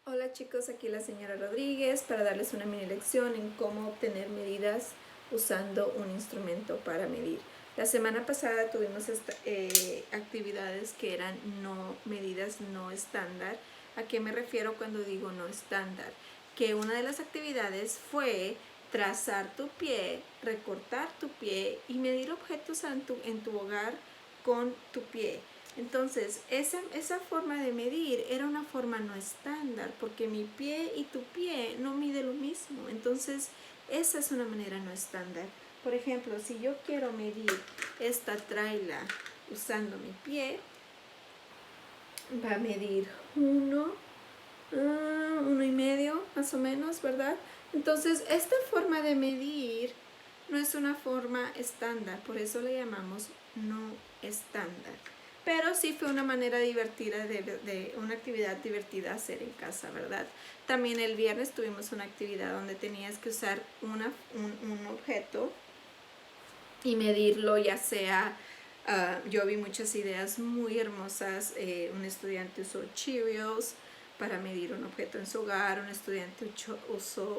Hola chicos, aquí la señora Rodríguez para darles una mini lección en cómo obtener medidas usando un instrumento para medir. La semana pasada tuvimos actividades que eran medidas no estándar. ¿A qué me refiero cuando digo no estándar? Que una de las actividades fue trazar tu pie, recortar tu pie y medir objetos en tu hogar con tu pie. Entonces, esa forma de medir era una forma no estándar, porque mi pie y tu pie no mide lo mismo. Entonces, esa es una manera no estándar. Por ejemplo, si yo quiero medir esta traila usando mi pie, va a medir 1,5 más o menos, ¿verdad? Entonces, esta forma de medir no es una forma estándar, por eso le llamamos no estándar. Pero sí fue una manera divertida, una actividad divertida hacer en casa, ¿verdad? También el viernes tuvimos una actividad donde tenías que usar un objeto y medirlo, ya sea, yo vi muchas ideas muy hermosas. Un estudiante usó Cheerios para medir un objeto en su hogar, un estudiante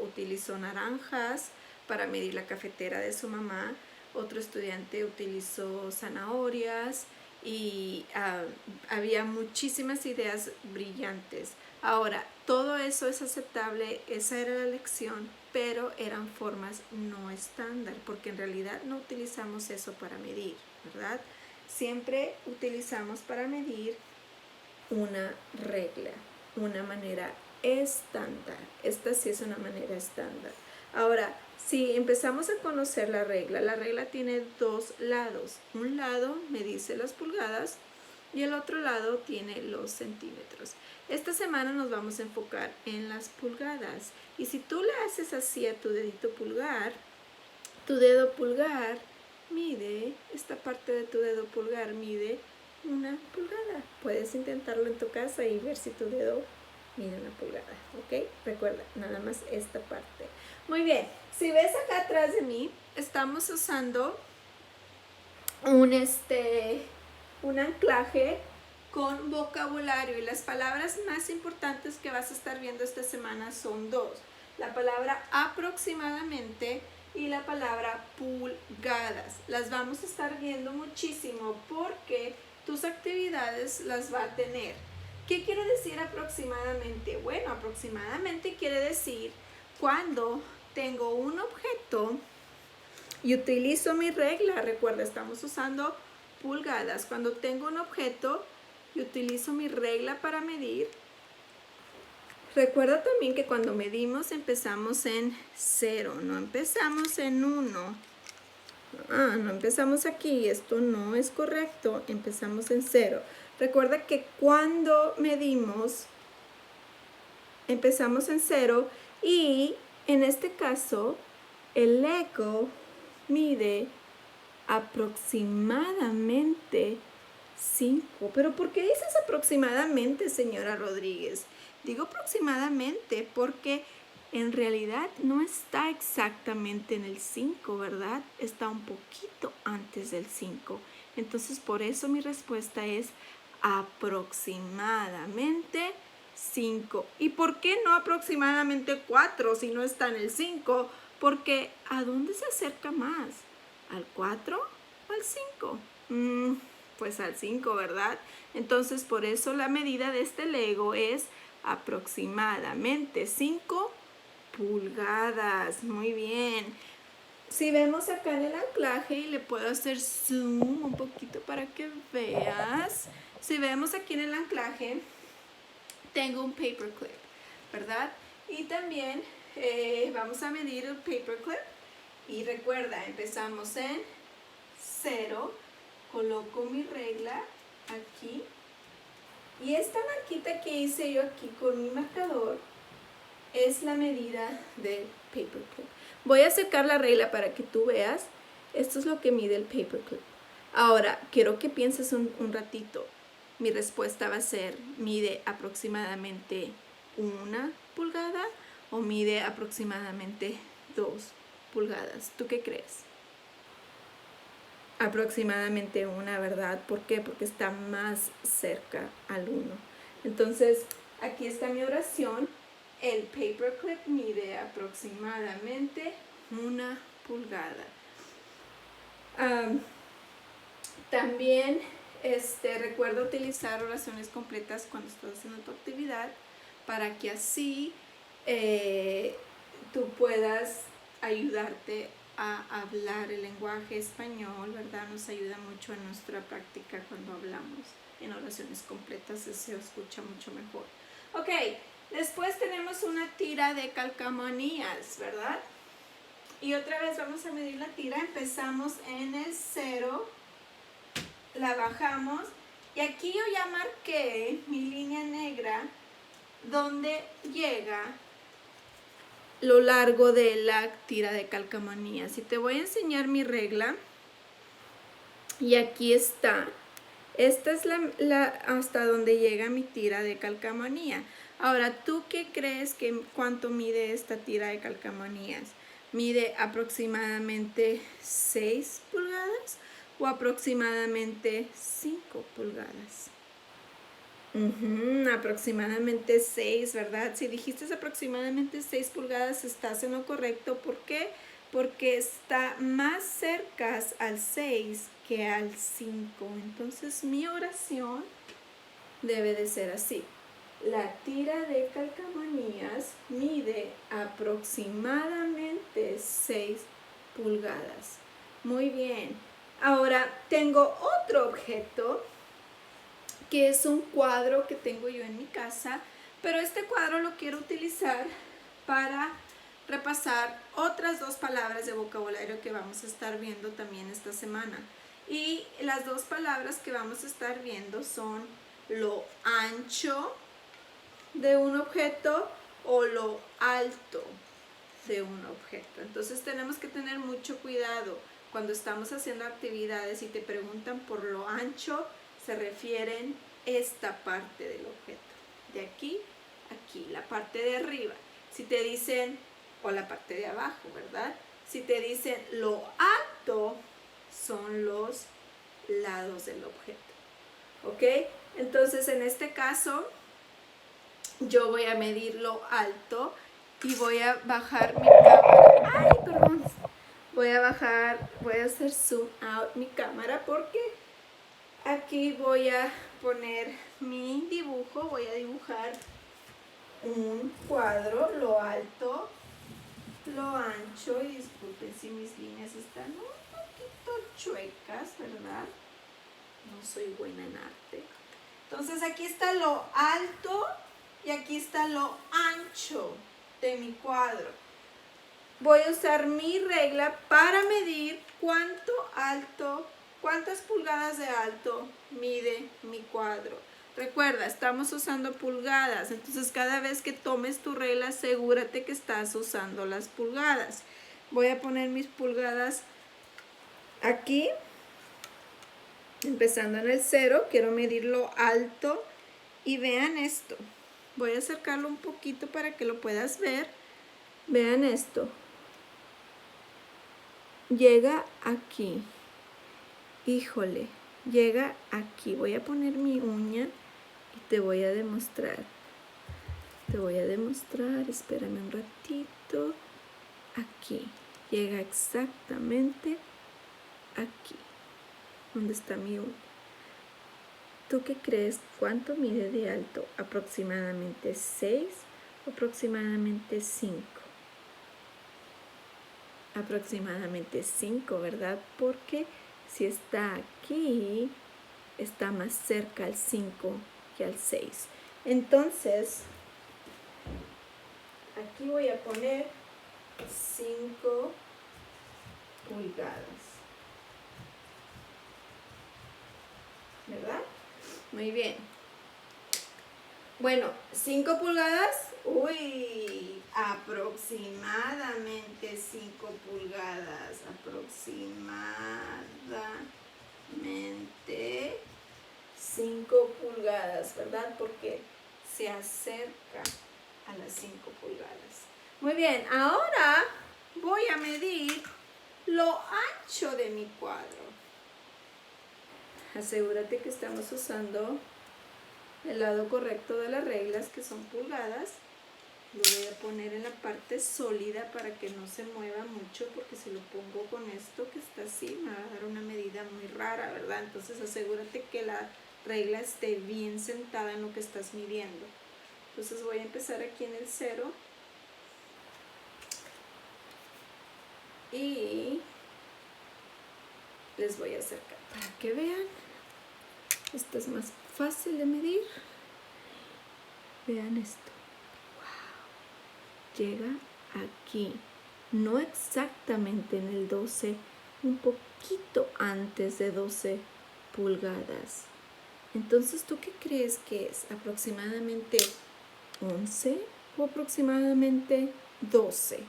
utilizó naranjas para medir la cafetera de su mamá, otro estudiante utilizó zanahorias y había muchísimas ideas brillantes. Ahora, todo eso es aceptable, esa era la lección, pero eran formas no estándar, porque en realidad no utilizamos eso para medir, ¿verdad? Siempre utilizamos para medir una regla, una manera estándar. Esta sí es una manera estándar. Ahora, si empezamos a conocer la regla tiene dos lados. Un lado me dice las pulgadas y el otro lado tiene los centímetros. Esta semana nos vamos a enfocar en las pulgadas. Y si tú le haces así a tu dedito pulgar, tu dedo pulgar mide, esta parte de tu dedo pulgar mide 1 pulgada. Puedes intentarlo en tu casa y ver si tu dedo mide 1 pulgada, ¿ok? Recuerda, nada más esta parte. Muy bien, si ves acá atrás de mí, estamos usando un anclaje con vocabulario, y las palabras más importantes que vas a estar viendo esta semana son dos: la palabra aproximadamente y la palabra pulgadas. Las vamos a estar viendo muchísimo porque tus actividades las va a tener. ¿Qué quiere decir aproximadamente? Bueno, aproximadamente quiere decir cuando tengo un objeto y utilizo mi regla. Recuerda, estamos usando pulgadas. Cuando tengo un objeto y utilizo mi regla para medir. Recuerda también que cuando medimos empezamos en 0, no empezamos en 1. No empezamos aquí, esto no es correcto, empezamos en 0. Recuerda que cuando medimos empezamos en 0 y en este caso el Lego mide aproximadamente 5. ¿Pero por qué dices aproximadamente, señora Rodríguez? Digo aproximadamente porque en realidad no está exactamente en el 5, ¿verdad? Está un poquito antes del 5. Entonces, por eso mi respuesta es aproximadamente 5. ¿Y por qué no aproximadamente 4 si no está en el 5? Porque ¿a dónde se acerca más? ¿Al 4 o al 5? Pues al 5, ¿verdad? Entonces, por eso la medida de este Lego es aproximadamente 5 pulgadas. Muy bien. Si vemos acá en el anclaje, y le puedo hacer zoom un poquito para que veas. Si vemos aquí en el anclaje, tengo un paperclip, ¿verdad? Y también vamos a medir el paperclip. Y recuerda, empezamos en 0, coloco mi regla aquí. Y esta marquita que hice yo aquí con mi marcador es la medida del paperclip. Voy a acercar la regla para que tú veas. Esto es lo que mide el paperclip. Ahora, quiero que pienses un ratito. Mi respuesta va a ser, ¿mide aproximadamente 1 pulgada o mide aproximadamente 2 pulgadas? ¿Tú qué crees? Aproximadamente 1, ¿verdad? ¿Por qué? Porque está más cerca al 1. Entonces, aquí está mi oración. El paperclip mide aproximadamente 1 pulgada. También recuerda utilizar oraciones completas cuando estás haciendo tu actividad para que así tú puedas ayudarte a hablar el lenguaje español, ¿verdad? Nos ayuda mucho en nuestra práctica cuando hablamos en oraciones completas, se escucha mucho mejor. Ok, después tenemos una tira de calcamonías, ¿verdad? Y otra vez vamos a medir la tira, empezamos en el 0, la bajamos y aquí yo ya marqué mi línea negra donde llega lo largo de la tira de calcamonías. Y te voy a enseñar mi regla y aquí está. Esta es hasta donde llega mi tira de calcamonía. Ahora, ¿tú qué crees que cuánto mide esta tira de calcamonías? ¿Mide aproximadamente 6 pulgadas o aproximadamente 5 pulgadas? Aproximadamente 6, ¿verdad? Si dijiste aproximadamente 6 pulgadas, estás en lo correcto. ¿Por qué? Porque está más cerca al 6 que al 5. Entonces, mi oración debe de ser así. La tira de calcamonías mide aproximadamente 6 pulgadas. Muy bien. Ahora, tengo otro objeto que es un cuadro que tengo yo en mi casa, pero este cuadro lo quiero utilizar para repasar otras 2 palabras de vocabulario que vamos a estar viendo también esta semana. Y las 2 palabras que vamos a estar viendo son lo ancho de un objeto o lo alto de un objeto. Entonces tenemos que tener mucho cuidado cuando estamos haciendo actividades y te preguntan por lo ancho, se refieren esta parte del objeto, de aquí a aquí, la parte de arriba. Si te dicen, o la parte de abajo, ¿verdad? Si te dicen lo alto, son los lados del objeto, ¿ok? Entonces en este caso, yo voy a medir lo alto y voy a bajar mi cámara. ¡Ay, perdón! Voy a hacer zoom out mi cámara porque aquí voy a poner mi dibujo, voy a dibujar un cuadro, lo alto, lo ancho, y disculpen si mis líneas están un poquito chuecas, ¿verdad? No soy buena en arte. Entonces aquí está lo alto y aquí está lo ancho de mi cuadro. Voy a usar mi regla para medir cuántas pulgadas de alto mide mi cuadro. Recuerda, estamos usando pulgadas, entonces cada vez que tomes tu regla, asegúrate que estás usando las pulgadas. Voy a poner mis pulgadas aquí, empezando en el 0, quiero medir lo alto y vean esto. Voy a acercarlo un poquito para que lo puedas ver. Vean esto. Llega aquí. Híjole, llega aquí. Voy a poner mi uña y te voy a demostrar. Espérame un ratito. Aquí. Llega exactamente aquí. ¿Dónde está mi uña? ¿Tú qué crees? ¿Cuánto mide de alto? ¿Aproximadamente 6 o aproximadamente 5? Aproximadamente 5, ¿verdad? Porque si está aquí, está más cerca al 5 que al 6. Entonces, aquí voy a poner 5 pulgadas. ¿Verdad? Muy bien. Bueno, 5 pulgadas. Uy, aproximadamente 5 pulgadas. Aproximadamente 5 pulgadas, ¿verdad? Porque se acerca a las 5 pulgadas. Muy bien, ahora voy a medir lo ancho de mi cuadro. Asegúrate que estamos usando el lado correcto de las reglas, que son pulgadas. Lo voy a poner en la parte sólida para que no se mueva mucho, porque si lo pongo con esto que está así me va a dar una medida muy rara, ¿verdad? Entonces asegúrate que la regla esté bien sentada en lo que estás midiendo. Entonces voy a empezar aquí en el 0 y les voy a acercar para que vean. Esto es más fácil de medir. Vean esto. Llega aquí, no exactamente en el 12, un poquito antes de 12 pulgadas. Entonces, ¿tú qué crees que es? ¿Aproximadamente 11 o aproximadamente 12?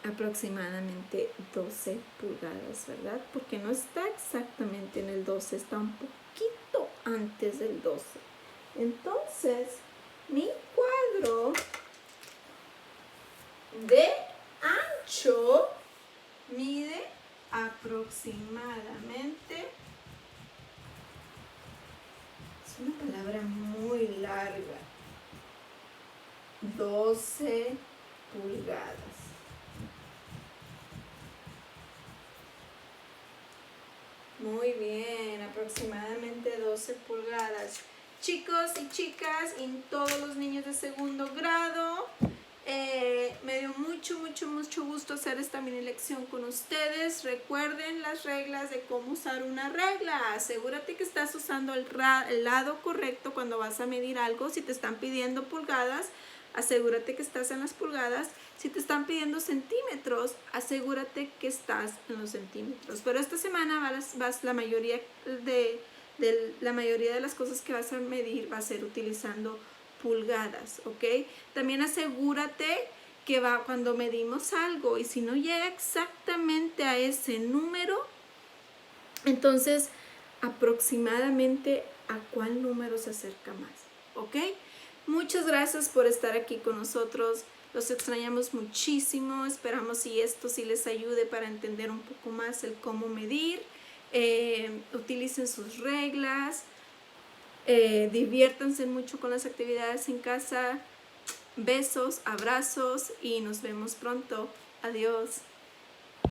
Aproximadamente 12 pulgadas, ¿verdad? Porque no está exactamente en el 12, está un poquito antes del 12. Entonces, mi cuadro de ancho mide aproximadamente, es una palabra muy larga, 12 pulgadas. Muy bien, aproximadamente 12 pulgadas. Chicos y chicas y todos los niños de segundo grado, me dio mucho gusto hacer esta mini lección con ustedes. Recuerden las reglas de cómo usar una regla. Asegúrate que estás usando el lado correcto cuando vas a medir algo. Si te están pidiendo pulgadas, asegúrate que estás en las pulgadas. Si te están pidiendo centímetros, asegúrate que estás en los centímetros. Pero esta semana la mayoría de las cosas que vas a medir va a ser utilizando pulgadas, ¿ok? También asegúrate que cuando medimos algo y si no llega exactamente a ese número, entonces aproximadamente a cuál número se acerca más, ¿ok? Muchas gracias por estar aquí con nosotros. Los extrañamos muchísimo. Esperamos si esto sí les ayude para entender un poco más el cómo medir. Utilicen sus reglas. Diviértanse mucho con las actividades en casa. Besos, abrazos y nos vemos pronto. Adiós.